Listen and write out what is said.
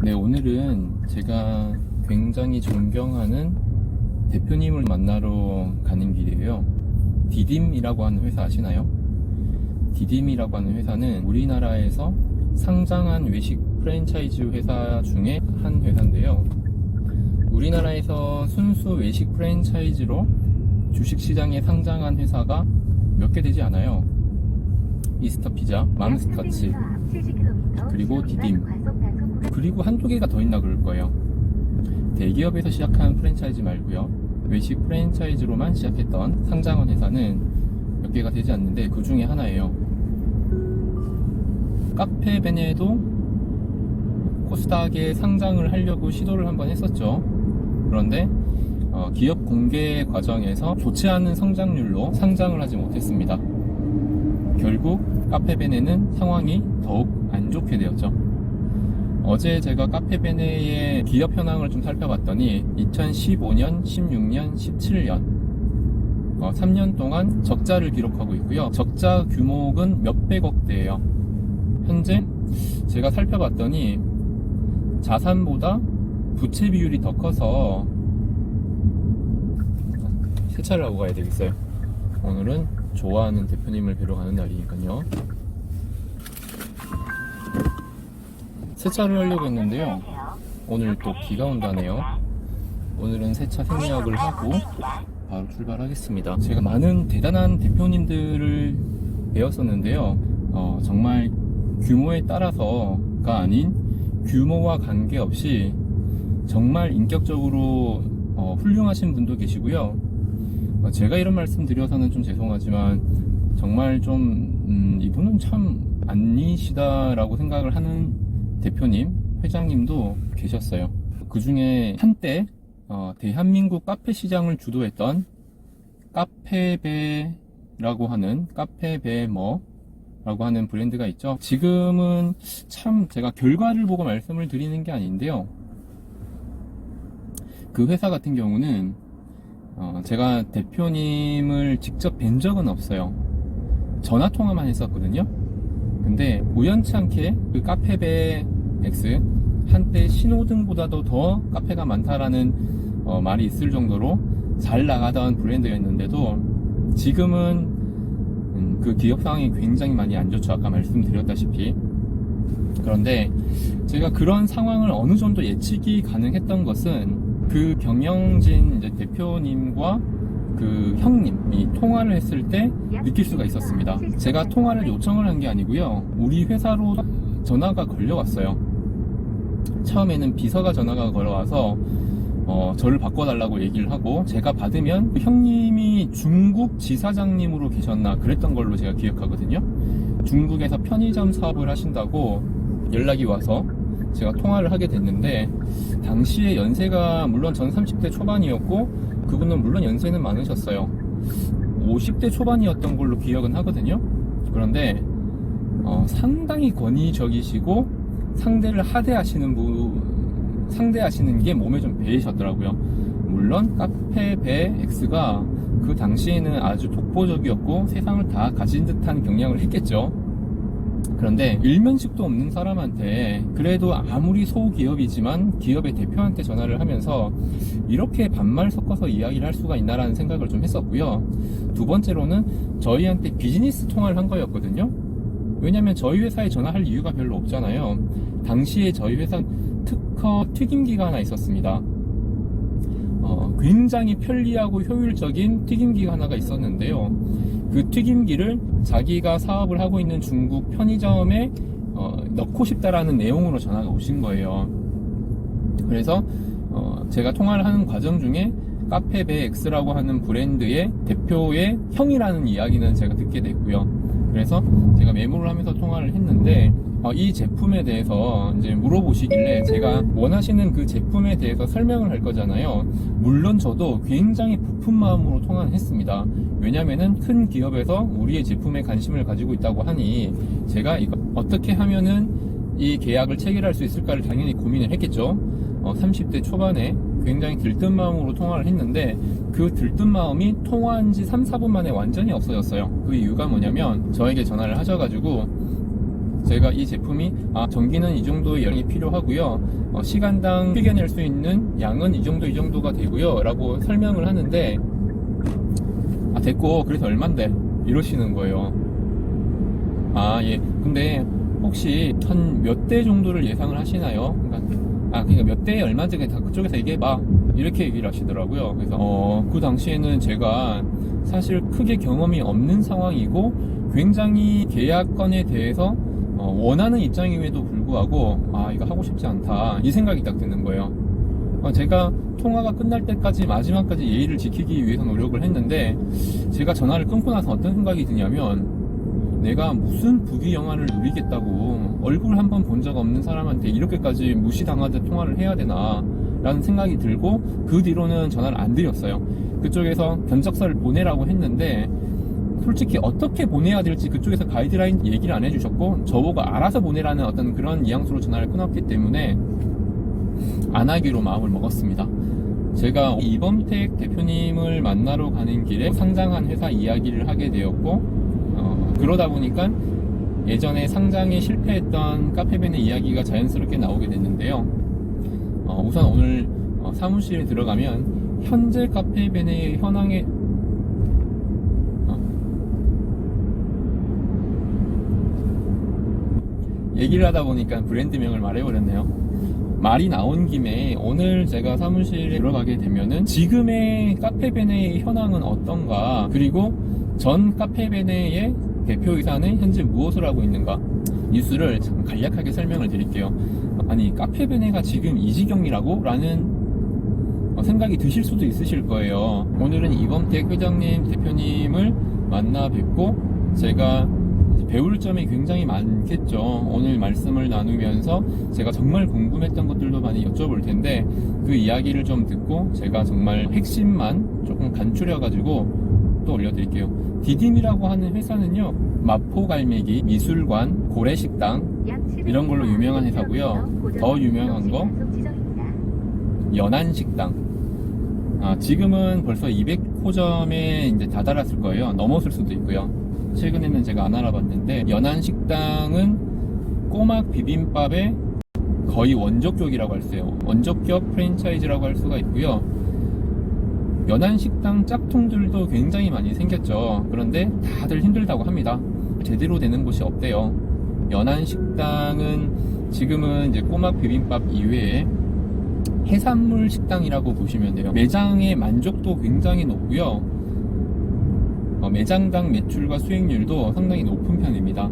네, 오늘은 제가 굉장히 존경하는 대표님을 만나러 가는 길이에요. 디딤이라고 하는 회사 아시나요? 디딤이라고 하는 회사는 우리나라에서 상장한 외식 프랜차이즈 회사 중에 한 회사인데요. 우리나라에서 순수 외식 프랜차이즈로 주식시장에 상장한 회사가 몇 개 되지 않아요. 미스터피자, 맘스터치, 그리고 디딤, 그리고 한두 개가 더 있나 그럴 거예요. 대기업에서 시작한 프랜차이즈 말고요, 외식 프랜차이즈로만 시작했던 상장한 회사는 몇 개가 되지 않는데 그 중에 하나예요. 카페베네도 코스닥에 상장을 하려고 시도를 한번 했었죠. 그런데 기업 공개 과정에서 좋지 않은 성장률로 상장을 하지 못했습니다. 결국 카페베네는 상황이 더욱 안 좋게 되었죠. 어제 제가 카페베네의 기업 현황을 좀 살펴봤더니 2015년, 16년, 17년 3년 동안 적자를 기록하고 있고요. 적자 규모는 몇백억대예요. 현재 제가 살펴봤더니 자산보다 부채 비율이 더 커서 세차를 하고 가야 되겠어요. 오늘은 좋아하는 대표님을 뵈러 가는 날이니까요. 세차를 하려고 했는데요, 오늘 또 비가 온다네요. 오늘은 세차 생략을 하고 바로 출발하겠습니다. 제가 많은 대단한 대표님들을 배웠었는데요, 정말 규모에 따라서가 아닌 규모와 관계없이 정말 인격적으로 훌륭하신 분도 계시고요. 제가 이런 말씀 드려서는 좀 죄송하지만 정말 좀 이분은 참 아니시다라고 생각을 하는 대표님, 회장님도 계셨어요. 그 중에 한때 대한민국 카페 시장을 주도했던 카페베라고 하는 카페베머라고 하는 브랜드가 있죠. 지금은 참 제가 결과를 보고 말씀을 드리는 게 아닌데요, 그 회사 같은 경우는 제가 대표님을 직접 뵌 적은 없어요. 전화 통화만 했었거든요. 근데 우연치 않게 그 카페베 X, 한때 신호등보다도 더 카페가 많다라는 말이 있을 정도로 잘 나가던 브랜드였는데도 지금은 그 기업 상황이 굉장히 많이 안 좋죠. 아까 말씀드렸다시피. 그런데 제가 그런 상황을 어느 정도 예측이 가능했던 것은 그 경영진 이제 대표님과 그 형님이 통화를 했을 때 느낄 수가 있었습니다. 제가 통화를 요청을 한 게 아니고요, 우리 회사로 전화가 걸려왔어요. 처음에는 비서가 전화가 걸어와서 저를 바꿔달라고 얘기를 하고, 제가 받으면 형님이 중국 지사장님으로 계셨나 그랬던 걸로 제가 기억하거든요. 중국에서 편의점 사업을 하신다고 연락이 와서 제가 통화를 하게 됐는데, 당시에 연세가 물론 전 30대 초반이었고 그분은 물론 연세는 많으셨어요. 50대 초반이었던 걸로 기억은 하거든요. 그런데 상당히 권위적이시고 상대를 상대하시는 게 몸에 좀 배이셨더라고요. 물론 카페베 X가 그 당시에는 아주 독보적이었고 세상을 다 가진 듯한 경영을 했겠죠. 그런데 일면식도 없는 사람한테, 그래도 아무리 소기업이지만 기업의 대표한테 전화를 하면서 이렇게 반말 섞어서 이야기를 할 수가 있나라는 생각을 좀 했었고요. 두 번째로는 저희한테 비즈니스 통화를 한 거였거든요. 왜냐면 저희 회사에 전화할 이유가 별로 없잖아요. 당시에 저희 회사 특허 튀김기가 하나 있었습니다. 굉장히 편리하고 효율적인 튀김기가 하나가 있었는데요, 그 튀김기를 자기가 사업을 하고 있는 중국 편의점에 넣고 싶다라는 내용으로 전화가 오신 거예요. 그래서 제가 통화를 하는 과정 중에 카페베 X라고 하는 브랜드의 대표의 형이라는 이야기는 제가 듣게 됐고요. 그래서 제가 메모를 하면서 통화를 했는데 이 제품에 대해서 이제 물어보시길래 제가 원하시는 그 제품에 대해서 설명을 할 거잖아요. 물론 저도 굉장히 부푼 마음으로 통화를 했습니다. 왜냐면은 큰 기업에서 우리의 제품에 관심을 가지고 있다고 하니 제가 이거 어떻게 하면은 이 계약을 체결할 수 있을까를 당연히 고민을 했겠죠. 30대 초반에 굉장히 들뜬 마음으로 통화를 했는데 그 들뜬 마음이 통화한 지 3, 4분 만에 완전히 없어졌어요. 그 이유가 뭐냐면 저에게 전화를 하셔가지고 제가 이 제품이 전기는 이 정도의 열이 필요하고요, 시간당 튀겨낼 수 있는 양은 이 정도가 되고요 라고 설명을 하는데, 됐고 그래서 얼만데 이러시는 거예요. 예. 근데 혹시 한 몇 대 정도를 예상을 하시나요? 그러니까 몇 대에 얼마인지 다 그쪽에서 얘기해봐, 이렇게 얘기를 하시더라고요. 그래서 그 당시에는 제가 사실 크게 경험이 없는 상황이고 굉장히 계약건에 대해서 원하는 입장임에도 불구하고 이거 하고 싶지 않다, 이 생각이 딱 드는 거예요. 제가 통화가 끝날 때까지 마지막까지 예의를 지키기 위해서 노력을 했는데, 제가 전화를 끊고 나서 어떤 생각이 드냐면, 내가 무슨 부귀영화를 누리겠다고 얼굴 한번 본 적 없는 사람한테 이렇게까지 무시당하듯 통화를 해야 되나 라는 생각이 들고, 그 뒤로는 전화를 안 드렸어요. 그쪽에서 견적서를 보내라고 했는데 솔직히 어떻게 보내야 될지 그쪽에서 가이드라인 얘기를 안 해주셨고, 저보고 알아서 보내라는 어떤 그런 뉘앙스로 전화를 끊었기 때문에 안 하기로 마음을 먹었습니다. 제가 이범택 대표님을 만나러 가는 길에 상장한 회사 이야기를 하게 되었고, 그러다 보니까 예전에 상장에 실패했던 카페벤의 이야기가 자연스럽게 나오게 됐는데요. 우선 오늘 사무실에 들어가면 현재 카페벤의 현황에 얘기를 하다 보니까 브랜드명을 말해버렸네요. 말이 나온 김에 오늘 제가 사무실에 들어가게 되면은 지금의 카페베네의 현황은 어떤가, 그리고 전 카페베네의 대표이사는 현재 무엇을 하고 있는가, 뉴스를 참 간략하게 설명을 드릴게요. 아니, 카페베네가 지금 이 지경이라고? 라는 생각이 드실 수도 있으실 거예요. 오늘은 이범택 회장님, 대표님을 만나 뵙고 제가 배울 점이 굉장히 많겠죠. 오늘 말씀을 나누면서 제가 정말 궁금했던 것들도 많이 여쭤볼 텐데, 그 이야기를 좀 듣고 제가 정말 핵심만 조금 간추려가지고 또 올려드릴게요. 디딤이라고 하는 회사는요, 마포갈매기, 미술관, 고래식당 이런 걸로 유명한 회사고요. 더 유명한 거 연안식당. 지금은 벌써 200호점에 이제 다다랐을 거예요. 넘었을 수도 있고요. 최근에는 제가 안 알아봤는데, 연안식당은 꼬막 비빔밥의 거의 원조격이라고 할 수 있어요. 원조격 프랜차이즈라고 할 수가 있고요. 연안식당 짝퉁들도 굉장히 많이 생겼죠. 그런데 다들 힘들다고 합니다. 제대로 되는 곳이 없대요. 연안식당은 지금은 이제 꼬막 비빔밥 이외에 해산물 식당이라고 보시면 돼요. 매장의 만족도 굉장히 높고요. 매장당 매출과 수익률도 상당히 높은 편입니다.